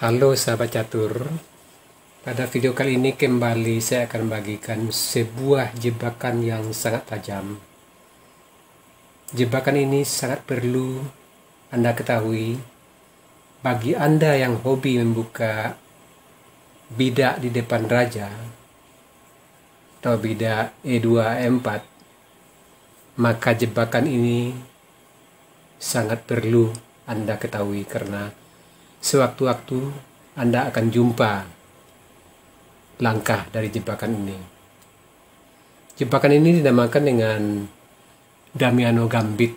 Halo sahabat catur, pada video kali ini kembali saya akan bagikan sebuah jebakan yang sangat tajam. Jebakan ini sangat perlu Anda ketahui bagi Anda yang hobi membuka bidak di depan raja atau bidak E2, E4, maka jebakan ini sangat perlu Anda ketahui karena sewaktu-waktu Anda akan jumpa langkah dari jebakan ini. Jebakan ini dinamakan dengan Damiano Gambit.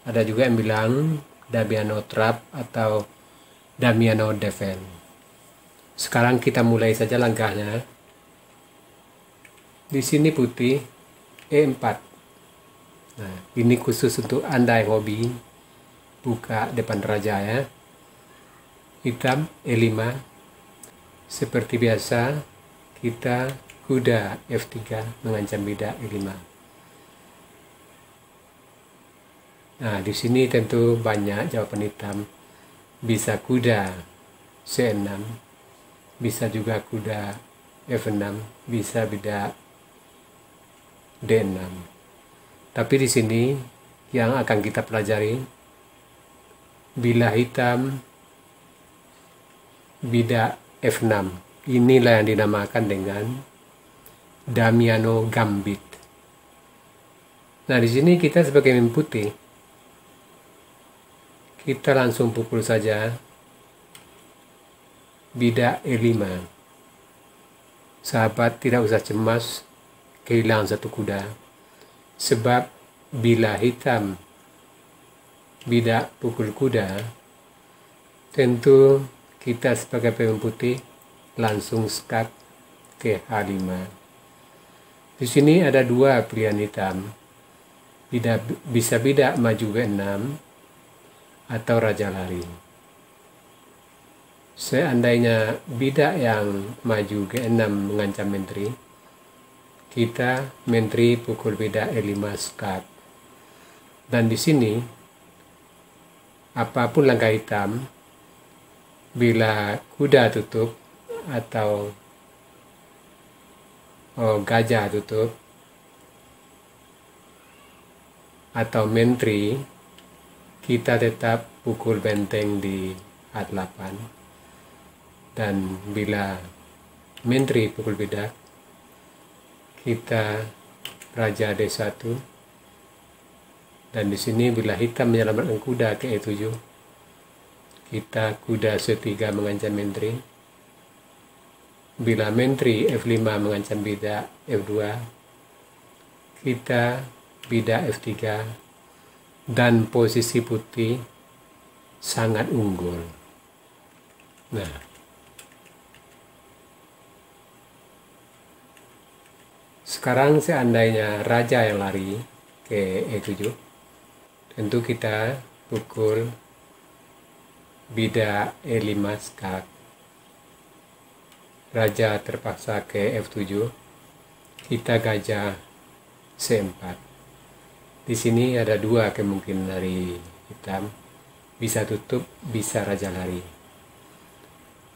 Ada juga yang bilang Damiano Trap atau Damiano Defend. Sekarang kita mulai saja langkahnya. Di sini putih E4. Nah, ini khusus untuk Anda yang hobi buka depan raja ya. Hitam E5. Seperti biasa kita kuda F3 mengancam bidak E5. Nah, di sini tentu banyak jawaban hitam. Bisa kuda C6, bisa juga kuda F6, bisa bidak D6. Tapi di sini yang akan kita pelajari, bila hitam bidak F6, inilah yang dinamakan dengan Damiano Gambit. Nah, di sini kita sebagai pemain putih, kita langsung pukul saja bidak E5. Sahabat tidak usah cemas kehilangan satu kuda, sebab bila hitam bidak pukul kuda, tentu kita sebagai pemain putih langsung skat ke H5. Di sini ada dua pilihan hitam. Bisa bidak maju B6 atau raja lari. Seandainya bidak yang maju G6 mengancam menteri, kita menteri pukul bidak E5 skat. Dan di sini apapun langkah hitam, bila kuda tutup atau gajah tutup atau menteri, kita tetap pukul benteng di H8. Dan bila menteri pukul bidak, kita raja D1. Dan di sini bila hitam menyelamatkan kuda ke E7, kita kuda C3 mengancam menteri. Bila menteri F5 mengancam bidak F2, kita bidak F3. Dan posisi putih sangat unggul. Nah, sekarang seandainya raja yang lari ke E7, tentu kita pukul bidak E5 skat. Raja terpaksa ke F7, kita gajah C4. Di sini ada dua kemungkinan dari hitam, bisa tutup, bisa raja lari.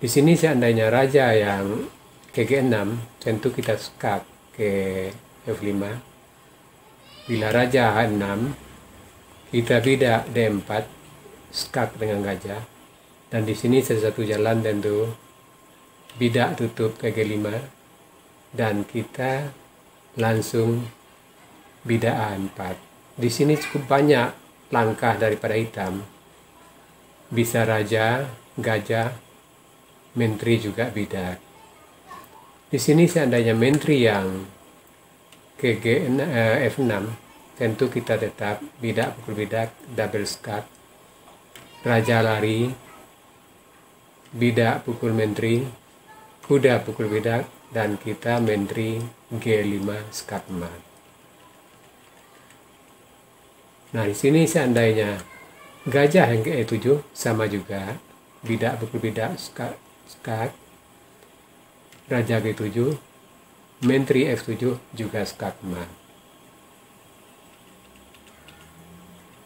Di sini seandainya raja yang ke G6, tentu kita skat ke F5. Bila raja H6, kita bidak D4, skat dengan gajah. Dan di sini satu jalan tentu bidak tutup ke G5 dan kita langsung bidak A4. Di sini cukup banyak langkah daripada hitam. Bisa raja, gajah, menteri juga bidak. Di sini seandainya menteri yang ke F6, tentu kita tetap bidak pukul bidak, double skat, raja lari, bidak pukul menteri, kuda pukul bidak, dan kita menteri G5 skat mat. Nah, di sini seandainya gajah yang ke E7 sama juga, bidak pukul bidak skat, raja G7, menteri F7 juga skat mat.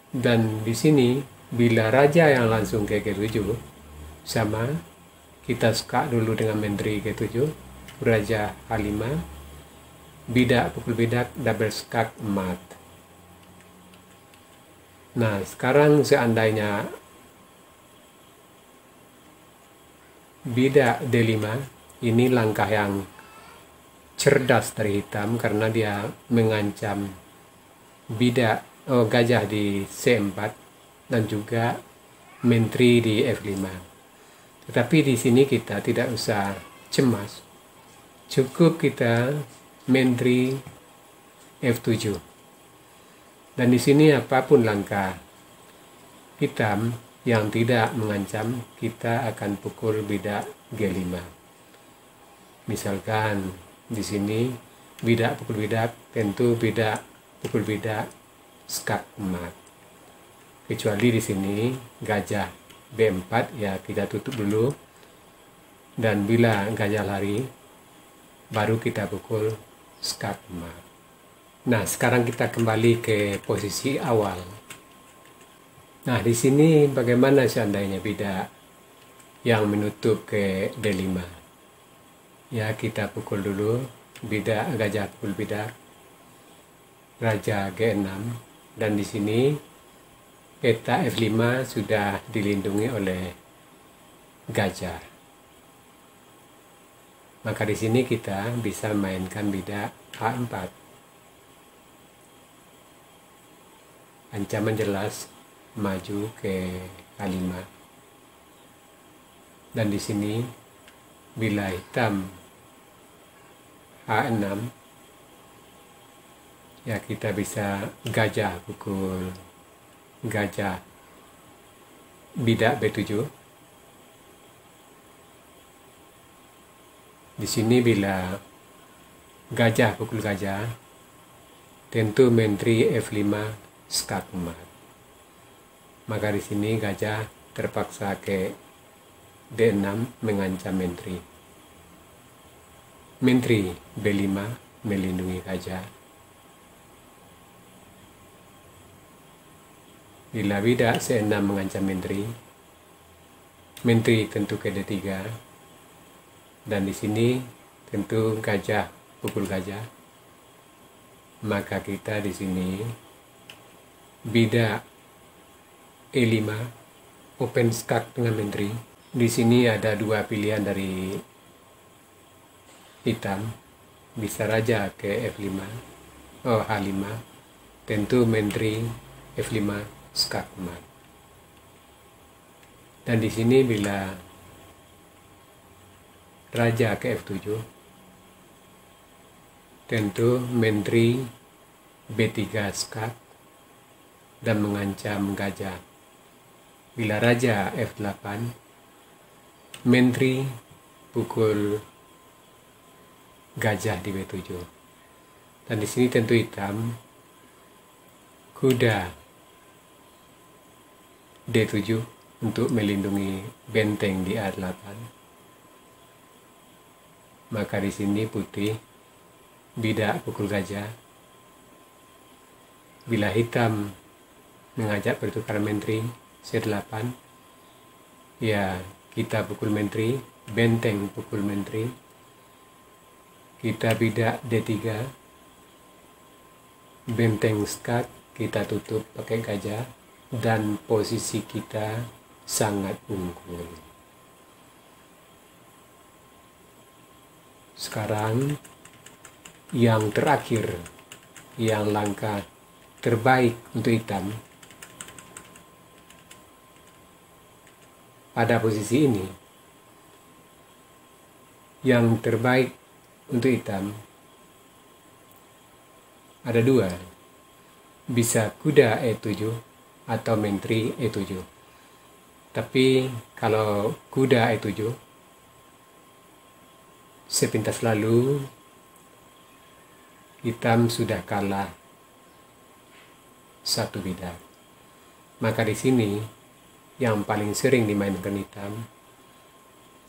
Dan di sini bila raja yang langsung ke G7 sama, kita suka dulu dengan menteri G7, Raja H5, bidak pukul bidak, double skak mat. Nah, sekarang seandainya bidak D5, ini langkah yang cerdas dari hitam karena dia mengancam gajah di C4 dan juga menteri di F5. Tetapi di sini kita tidak usah cemas. Cukup kita menteri F7. Dan di sini apapun langkah hitam yang tidak mengancam, kita akan pukul bidak G5. Misalkan di sini bidak pukul bidak, tentu bidak pukul bidak skak mat. Kecuali di sini gajah B4, ya kita tutup dulu, dan bila gajah lari baru kita pukul skak mat. Nah, sekarang kita kembali ke posisi awal. Nah, di sini bagaimana seandainya bidak yang menutup ke D5? Ya, kita pukul dulu bidak, gajah pukul bidak, raja G6, dan di sini peta F5 sudah dilindungi oleh gajah. Maka di sini kita bisa mainkan bidak H4. Ancaman jelas maju ke H5. Dan di sini bila hitam H6, ya kita bisa gajah pukul gajah bidak B7. Di sini bila gajah pukul gajah, tentu menteri F5 skak mat. Maka di sini gajah terpaksa ke D6 mengancam menteri. Menteri B5 melindungi gajah. Bila bidak C6 mengancam menteri, menteri tentu ke D3, dan di sini tentu gajah pukul gajah. Maka kita di sini bidak E5 open skak dengan menteri. Di sini ada dua pilihan dari hitam, bisa raja ke F5, H5, tentu menteri F5 skak mat. Dan di sini bila raja ke F7, tentu menteri B3 skak dan mengancam gajah. Bila raja F8, menteri pukul gajah di B7. Dan di sini tentu hitam kuda D7 untuk melindungi benteng di A8. Maka di sini putih bidak pukul gajah. Bila hitam mengajak pertukaran menteri C8, ya kita pukul menteri, benteng pukul menteri. Kita bidak D3, benteng skak kita tutup pakai gajah, dan posisi kita sangat unggul. Sekarang yang terakhir, yang langkah terbaik untuk hitam pada posisi ini, yang terbaik untuk hitam ada dua, bisa kuda E7 atau menteri E7. Tapi kalau kuda E7, sepintas lalu hitam sudah kalah satu bidak. Maka di sini yang paling sering dimainkan hitam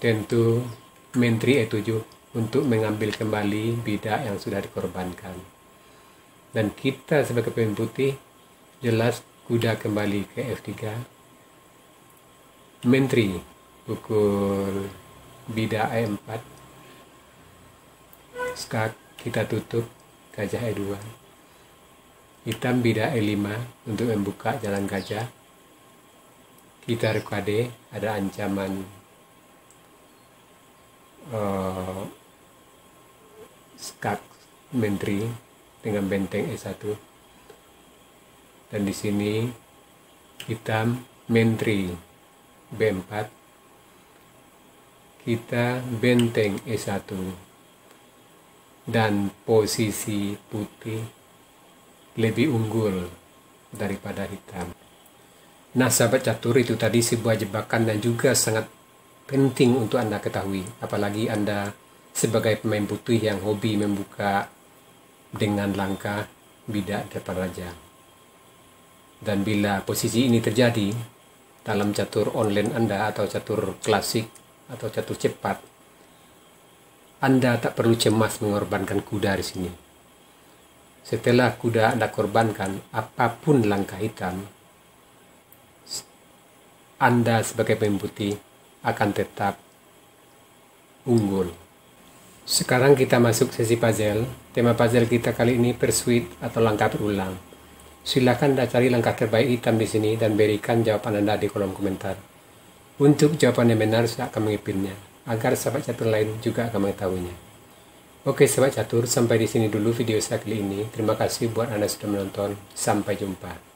tentu menteri E7 untuk mengambil kembali bidak yang sudah dikorbankan. Dan kita sebagai pemain putih jelas kuda kembali ke F3, menteri pukul bida E4. Skak kita tutup gajah E2. Hitam bida E5 untuk membuka jalan gajah. Kita rokade, ada ancaman skak menteri dengan benteng E1. Dan di sini hitam menteri B4, kita benteng E1, dan posisi putih lebih unggul daripada hitam. Nah sahabat catur, itu tadi sebuah jebakan dan juga sangat penting untuk Anda ketahui, apalagi Anda sebagai pemain putih yang hobi membuka dengan langkah bida depan raja. Dan bila posisi ini terjadi dalam catur online Anda atau catur klasik atau catur cepat, Anda tak perlu cemas mengorbankan kuda di sini. Setelah kuda Anda korbankan, apapun langkah hitam, Anda sebagai pemain putih akan tetap unggul. Sekarang kita masuk sesi puzzle. Tema puzzle kita kali ini persuade atau langkah berulang. Silakan Anda cari langkah terbaik hitam di sini dan berikan jawaban Anda di kolom komentar. Untuk jawaban yang benar, saya akan mengipinnya agar sahabat catur lain juga akan mengetahuinya. Oke sahabat catur, sampai di sini dulu video saya kali ini. Terima kasih buat Anda sudah menonton. Sampai jumpa.